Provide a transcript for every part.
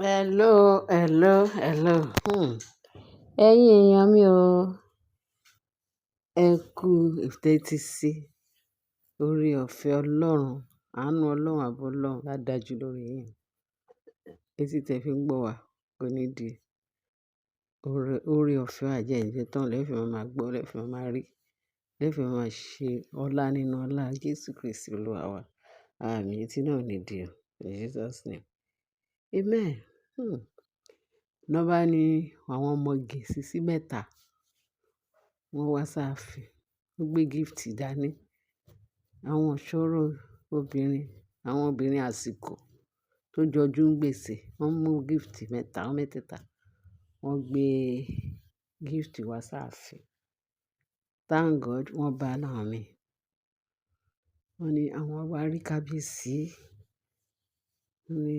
Hello, hello, hello. Ẹ̀yin èèyàn mi o, ẹ kú ìtẹ́tísí orí ọ̀fẹ́ Ọlọ́run, àánú Ọlọ́run, àbọ̀ Ọlọ́run á dájú lórí yín. Etí tẹ fi ń gbọ́ wa kò ní di orí ọ̀fẹ́ àjẹ́ǹjẹ́ tán lẹ́fì máa gbọ́, lẹ́fì máa rí, lẹ́fì máa ṣe ọlá nínú ọlá Jésù Kristi Olúwa wa. Àmín. Etí náà ò ní di o. In Jesus name. Amen. Ná bá ní àwọn ọmọ gẹ̀ẹ́sì mẹ́ta, wọ́n wá sáàfin, wọ́n gbé gift dání. Àwọn ọ̀ṣọ́rọ̀ obìnrin, àwọn obìnrin àsìkò tó jọjú ń gbèsè, wọ́n mú gift mẹ́ta, wọ́n mẹ́tẹ̀ẹ̀ta, wọ́n gbé gift wá sáàfin. Thank God, wọ́n bá Naomi. Wọ́n ní àwọn wá rí kábíyèsí, ní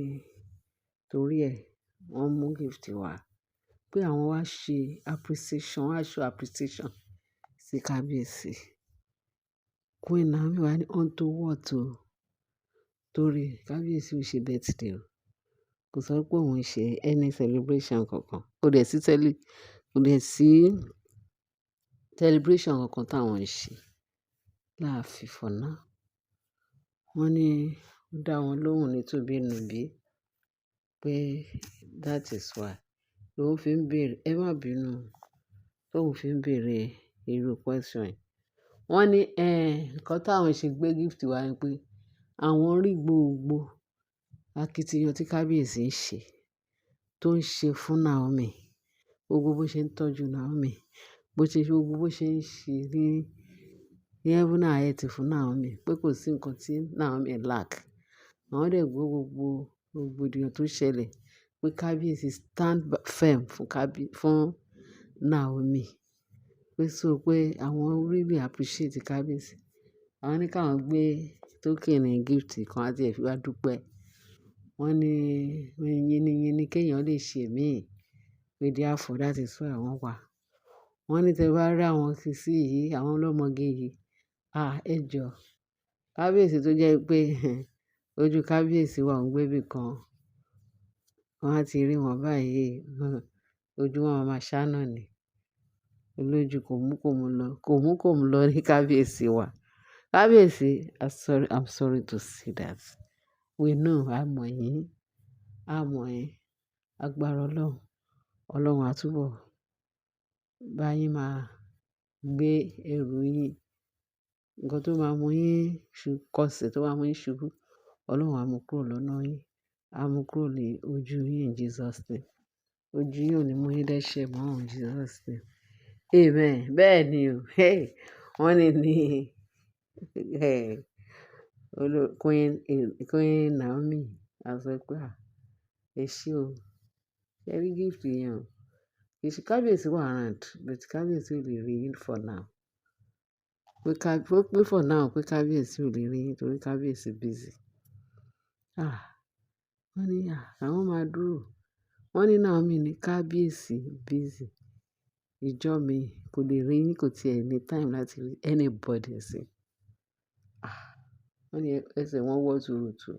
torí ẹ̀, wọ́n mú gift wá pé àwọn wá ṣe appreciation, wá show appreciation sí kábíyèsí. Queen Naomi wá ní unto what o, torí kábíyèsí ò ṣe birthday o. Kò sọ pé òun ṣe any celebration kankan. Kò dẹ̀ sí celebration kankan táwọn ń ṣe láàfin for now. Wọ́n ní ó dá wọn lóhùn ní tóbi nùbí pé that is why lòun fi ń bèèrè, ẹ má bínú, tóun fi ń bèèrè irú question yìí. Wọ́n ní nǹkan táwọn ṣe gbé gift wá ni pé àwọn rí gbogbo akitiyan tí kábíyèsí ń ṣe, tó ń ṣe fún Naomi, gbogbo bó ṣe ń tọ́jú Naomi, gbogbo bó ṣe ń ṣe ní heaven and earth fún Naomi, pé kò sí nǹkan tí Naomi lack. Àwọn dẹ̀ gbọ́ gbogbo rògbòdìyàn tó ṣẹlẹ̀, pé kábíyèsí stand firm fún Naomi. Pé àwọn really appreciate kábíyèsí. Àwọn ní káwọn gbé token gift kan àti ẹ̀ fi wá dúpẹ́. Wọ́n ní yínníyínní kéèyàn lè ṣe míì, pé therefore that is why wọ́n wá. Wọ́n ní tẹ bá rí àwọn sisi yìí, àwọn ọlọ́mọge yìí, ẹ jọ̀ọ́. Kábíyèsí tó jẹ́ pé ojú kábíyèsí wà ń gbébì kan. Wọ́n á ti rí wọn báyìí, ojú wọn máa ṣáná ni. Olójú kò mú lọ ní kábíyèsí wa. Kábíyèsí, I'm sorry to say that. We know, a mọ̀ yín, agbára Ọlọ́run. Ọlọ́run á túbọ̀ bá yín máa gbé ẹrù yín. Nǹkan tó máa mú yín kọsẹ̀, tó máa mú yín ṣubú, Ọlọ́run á mú kúrò lọ́nà yín, á mú kúrò ní ojú yín in Jesus name. Ojú yín ò ní mú yín dẹ́ṣẹ̀ mọ́ in Jesus name. Amen. Bẹ́ẹ̀ ni o. Wọ́n ní Queen Naomi á sọ pé, ẹ ṣé o, ẹ rí gift yẹn o. Kì í ṣe kábíyèsí wà around, but kábíyèsí ò lè rí yín for now. Pé for now pé kábíyèsí ò lè rí yín torí kábíyèsí busy. Wọ́n ní àwọn máa dúró. Wọ́n ní Naomi ní kábíyèsí busy. Ìjọ mi kò lè rí yín, kò tiẹ̀ ní time láti rí anybody sí. Wọ́n ní ẹsẹ̀ wọn wọ́ tuurutu.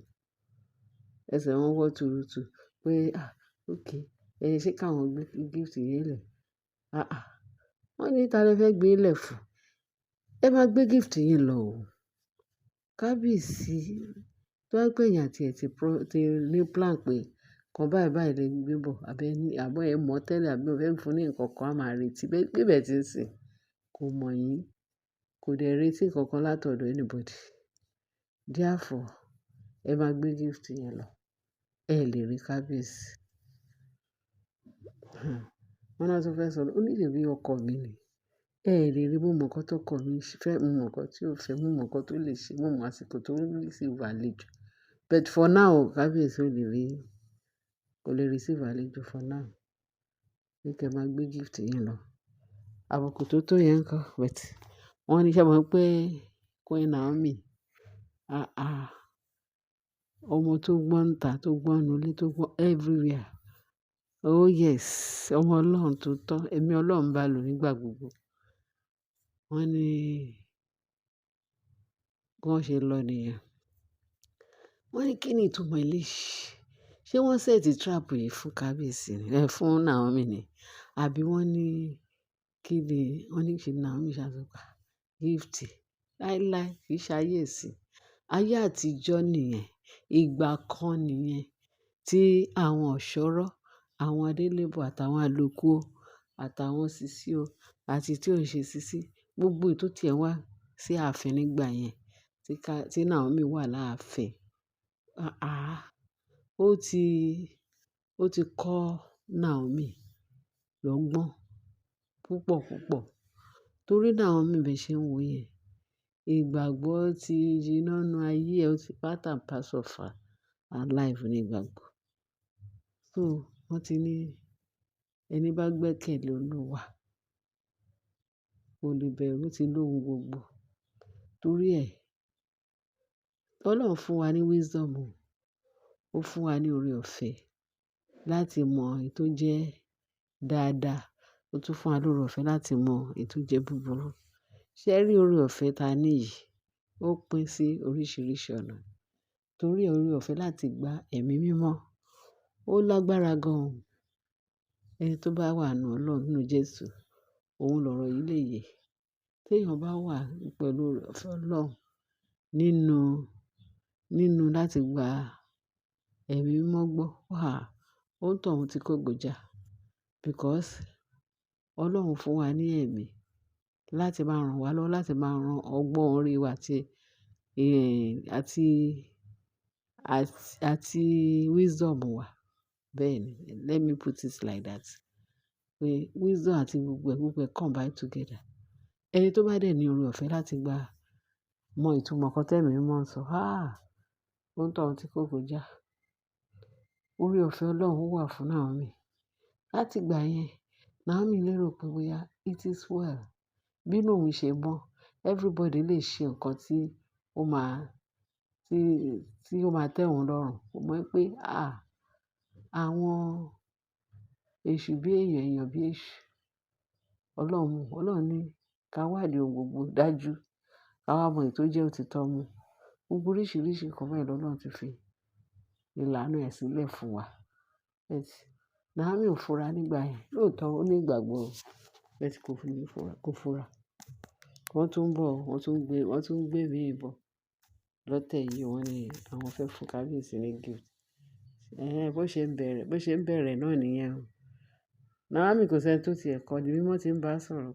Ẹsẹ̀ wọn wọ́ tuurutu pé okay, ṣé káwọn gbé gift yẹn lẹ̀? Wọ́n ní ta lẹ fẹ́ gbé lẹ̀ fún? Ẹ máa gbé gift yín lọ o. Kábíyèsí tó bá pé ẹ̀yin àti ẹ̀ ti ní plan pé kan báyìí lè gbé bọ̀, àbọ̀ ẹ mọ̀ tẹ́lẹ̀, àbí ó fẹ́ fún ní nǹkan kan á máa retí. Bí bẹ́ẹ̀ tí ń sìn, kò mọ̀ yín, kò dẹ̀ retí nǹkan kan látọ̀dọ̀ anybody. Therefore, ẹ máa gbé gift yẹn lọ. Ẹ lè rí kábíyèsí. Wọ́n náà tún fẹ́ sọ̀rọ̀. Ó ní ṣèbí ọkọ mi ni. Ẹ lè rí, mo mọ̀ nǹkan tó kọ mi fẹ́, mo mọ̀ nǹkan tí ó fẹ́, mo mọ̀ nǹkan tó lè ṣe, mo mọ̀ àsìkò tó ń receive àlejò. But for now, kábíyèsí kò lè receive àlejò for now. Pé kí ẹ máa gbé gift yẹn lọ. Àbùkù tó yẹn ńkọ́, but wọ́n ní ṣé mọ̀ pé Queen Naomi, ọmọ tó gbọ́n ń tà, tó gbọ́n nínú ilé, tó gbọ́n everywhere. Oh yes, ọmọ Ọlọ́run tó tọ́, ẹ̀mí Ọlọ́run bá lò nígbà gbogbo. Wọ́n ní bí wọ́n ṣe lọ nìyẹn. Wọ́n ní kí ni ìtumọ̀ eléyìí? Ṣé wọ́n set trap yìí fún kábíyèsí ni? Fún Naomi ni? Àbí wọ́n ní kí ni? Wọ́n ní kí Naomi ṣá sọ pé gift. Láíláí kì í ṣe ayé ìsìn. Ayé àtijọ́ nìyẹn. Ìgbà kan nìyẹn tí àwọn ọ̀ṣọ́rọ́, àwọn adélébọ̀ àtàwọn àlùkò àtàwọn sisi o àti tí ò ń ṣe sisi, gbogbo èyí tó tiẹ̀ wá sí ààfin nígbà yẹn tí Naomi wà láàfin. Àá, ó ti, ó ti kọ́ Naomi lọ́gbọ́n púpọ̀ púpọ̀. Torí Naomi bẹ́ẹ̀ ṣe ń wò yẹn, ìgbàgbọ́ ti jiná nínú ayé ẹ, ó ti part and parcel of her life ní ìgbàgbọ́. So wọ́n ti ní ẹni bá gbẹ́kẹ̀lé Olúwa kò lè bẹ̀rù, ó ti lóhun gbogbo. Torí ẹ, Ọlọ́run fún wa ní wisdom o. Ó fún wa ní oore ọ̀fẹ́ láti mọ èyí tó jẹ́ dáadáa. Ó tún fún wa lóore ọ̀fẹ́ láti mọ èyí tó jẹ́ búburú. Ṣé ẹ rí oore ọ̀fẹ́ ta ní yìí? Ó pín sí oríṣiríṣi ọ̀nà. Torí oore ọ̀fẹ́ láti gba ẹ̀mí mímọ́, ó lágbára gan-an. Ẹni tó bá wà nínú Ọlọ́run, nínú Jésù, òun lọ̀rọ̀ yìí lè yè. Tí èèyàn bá wà pẹ̀lú oore ọ̀fẹ́ Ọlọ́run nínú láti gba ẹ̀mí mímọ́ gbọ́, òǹtọ̀hún ti kógo jà. Because Ọlọ́run fún wa ní ẹ̀mí láti máa ràn wá lọ́wọ́, láti máa ran ọgbọ́n orí wa àti wisdom wa. Bẹ́ẹ̀ ni, let me put it like that. Pé wisdom àti gbogbo ẹ̀ combine together. Ẹni tó bá dẹ̀ ní oore ọ̀fẹ́ láti mọ ìtumọ̀ kan tí ẹ̀mí mímọ́ ń sọ, òǹtọ̀hún ti kógo jà. Oore ọ̀fẹ́ Ọlọ́run wà fún Naomi. Láti ìgbà yẹn, Naomi lérò pé bóyá it is well. Bí inú òun ṣe mọ́, everybody lè ṣe nǹkan tí ó máa tẹ́ òun lọ́rùn. Ó mọ̀ pé àwọn èṣù bí èèyàn, èèyàn bí èṣù. Ọlọ́run ní ká wádìí ohun gbogbo dájú. Ká wá mọ èyí tó jẹ́ òtítọ́ mú. Gbogbo oríṣiríṣi nǹkan bẹ́ẹ̀ lọ́lọ́run ti fi ìlànà ẹ̀ sílẹ̀ fún wa. Naomi ò fura nígbà yẹn. Lóòótọ́ ó ní ìgbàgbọ́, bẹ́ẹ̀ tí kò fura. Wọ́n tún ń bọ̀, wọ́n tún ń gbé ìmí bọ̀. Lọ́tẹ̀ yìí wọ́n ní àwọn fẹ́ fún kábíyèsí ní gift. Bó ṣe ń bẹ̀rẹ̀ náà nìyẹn o. Naomi kò sẹ́ni tó ti ẹ̀ kọ́ ni mímọ́ tí ń bá sọ̀rọ̀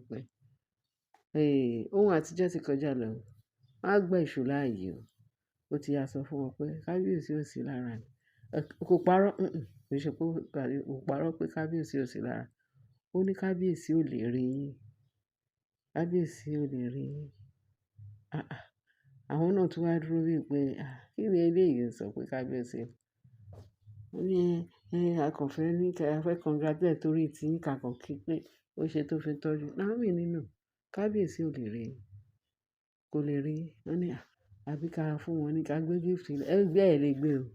pé ohun àtijọ́ ti kọjá lọ. Wọ́n á gba èṣù láàyè o. Ó ti yá sọ fún wọn pé kábíyèsí ò sí lára ni. Kò parọ́, kò ṣe pé kò parọ́ pé kábíyèsí ò sí lára. Ó ní kábíyèsí ò lè rí yín. Kábíyèsí ò lè rí yín. Àwọn náà tún wá dúró bíi pé kí ni eléyìí ń sọ pé kábíyèsí. Ó ní akànfẹ́ ní ká fẹ́ congratulate torí tí yín ká kàn kí pé ó ṣe tó fi tọ́jú. Naomi nínú kábíyèsí ò lè rí yín. Kò lè rí yín. Wọ́n ní àbí ká fún wọn ní ká gbé gift lẹ̀. Ẹ lè gbé o.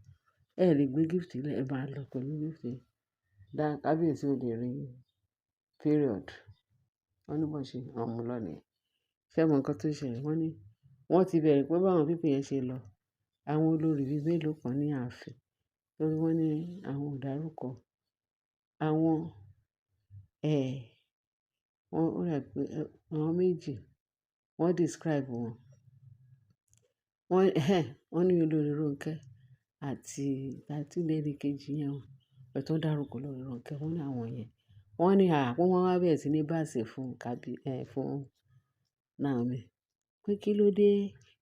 Ẹ lè gbé gift lẹ̀, ẹ máa lọ pẹ̀lú gift. Kábíyèsí ò lè rí yín. Period. Wọ́n ní bó ṣe àwọn ọmọ lọ nìyẹn. Ṣé ẹ mọ nǹkan tó ṣẹlẹ̀? Wọ́n ní wọ́n ti bẹ̀rẹ̀ pé báwọn people yẹn ṣe lọ. Àwọn olórí bíi mélòó kan ní ààfin. Torí wọ́n ní àwọn ò dárúkọ. Àwọn ó rà pé àwọn méjì wọ́n describe wọn. Wọ́n ní olórí Rónkẹ́ àti lẹ́ni kejì yẹn o. Bẹ́ẹ̀ tó dárúkọ olórí Rónkẹ́, wọ́n ní àwọn yẹn. Wọ́n ní wọ́n wá bẹ̀rẹ̀ sí ní báàsì fún Naomi. Pé kí ló dé?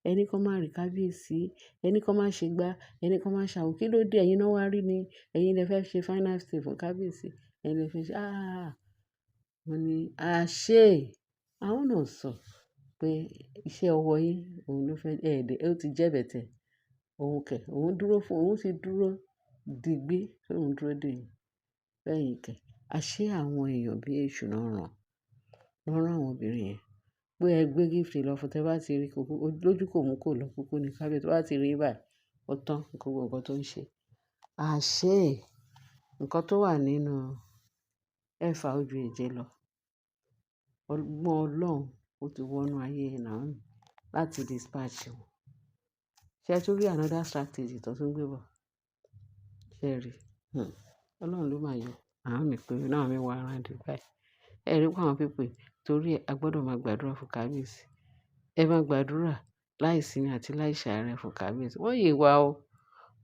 Ẹni kan máa rí kábíyèsí, ẹni kan máa ṣe gbá, ẹni kan máa ṣàwò. Kí ló dé? Ẹ̀yin náà wá rí ni. Ẹ̀yin lè fẹ́ ṣe final stay fún kábíyèsí. Ẹ̀yin lè fẹ́ ṣe wọ́n ní àṣé. Àwọn náà sọ pé iṣẹ́ ọwọ́ yín, òun ló fẹ́ ó ti jẹ́ bẹ̀tẹ̀. Òun ti dúró digbí, òun dúró dè yín. Bẹ́yìn kẹ̀. Àṣé àwọn èèyàn bí èṣù náà rán àwọn obìnrin yẹn. Pé ẹ gbé gift lọ fún, tẹ bá ti rí lójú kò mú kò lọ kúkú ní kábíyèsí. Tó bá ti rí báyìí, ó tán gbogbo nǹkan tó ń ṣe. Àṣé nǹkan tó wà nínú ẹ̀fà ojú ẹ̀jẹ̀ lọ. Ọgbọ́n Ọlọ́run ó ti wọnú ayé Naomi láti dispatch wọn. Ṣé ẹ tún rí another strategy tó tún gbé bọ̀? Ṣé ẹ rí? Ọlọ́run ló máa yọ. Àwọn mi pé náà mi wá around báyìí. Ẹ rí pé àwọn people torí ẹ, a gbọdọ̀ máa gbàdúrà fún kábíyèsí. Ẹ máa gbàdúrà láì sinmi àti láì ṣàárẹ̀ fún kábíyèsí. Wọ́n yìí wà o.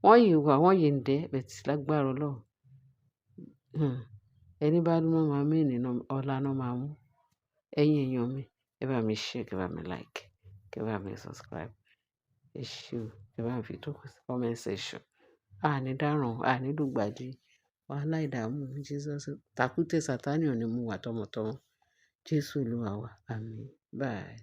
Wọ́n yìí wà, wọ́n yìí ń dẹ́, bẹ̀tì lágbára Ọlọ́run. Ẹni bá ló máa mí nínú ọlá náà máa mú. Ẹ̀yin èèyàn mi, ẹ bá mi share, ẹ bá mi like, ẹ bá mi subscribe. Ẹ ṣé o, ẹ bá mi fi tó comment section. Àní dáràn, àní lùgbàdì. Wàhálà ìdààmú Jesus. Tàkúté Sátánì ò ní mú wa tọmọtọmọ. Jésù Olúwa wa. Àmín. Bye.